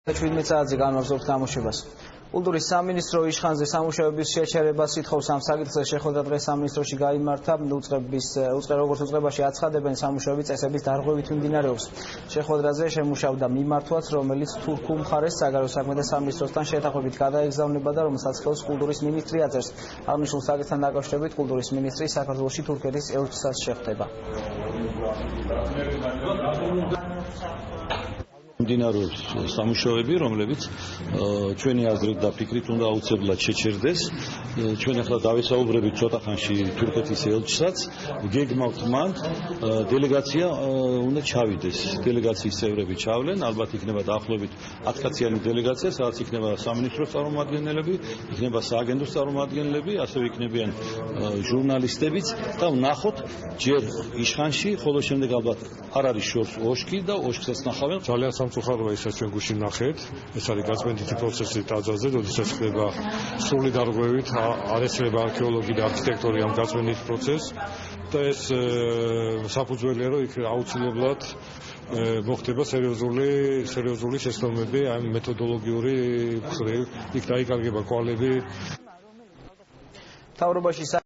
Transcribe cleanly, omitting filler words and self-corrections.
17 საათზე განმავლობთ გამოშვებას. კულტურის სამინისტრო იშხანზე სამუშაოების შეჩერებას ითხოვს. ამ საკითხზე შეხვედრა დღეს სამინისტროში გაიმართა. როგორც უწყებაში აცხადებენ, სამუშაოების წესების დარღვევით მიმდინარეობს. შეხვედრაზე შემუშავდა მიმართვაც, რომელიც თურქულ მხარეს საგარეო საქმეთა სამინისტროსთან შეთანხმებით გადაეგზავნება და რომელსაც ხელს კულტურის მინისტრი აწერს. აღნიშნულ საკითხთან დაკავშირებით კულტურის მინისტრი საქართველოში თურქეთის ელჩსაც შეხვდება. მიმდინარეობს სამუშაოები, რომლებიც ჩვენი აზრით და ფიქრით უნდა აუცილებლად შეჩერდეს. ჩვენ ახლა დავესაუბრებით ცოტა ხანში თურქეთის ელჩსაც, გეგმავთ მან დელეგაცია უნდა ჩავიდეს. დელეგაციის წევრები ჩავლენ, ალბათ იქნება დაახლოებით 10 კაციანი დელეგაცია, სადაც იქნება სამინისტროს წარმომადგენლები, იქნება სააგენტოს წარმომადგენლები, ასევე იქნებიან ჟურნალისტებიც და ვნახოთ ჯერ იშხანში, ხოლო შემდეგ ალბათ არ არის შორს ოშკი და ოშკსაც ნახავენ. ძალიან სამწუხაროა ისაც ჩვენ გუშინ ნახეთ. ეს არის გაწმენდითი პროცესი ტაძარზე, როდესაც ხდება სრული დარღვევით, არ ესწრება არქეოლოგი და არქიტექტორი ამ გაწმენდით პროცესს და ეს საფუძველია, რომ იქ აუცილებლად მოხდება სერიოზული შეცდომები ამ მეთოდოლოგიური მხრივ, იქ დაიკარგება კვალები. მთავრობაში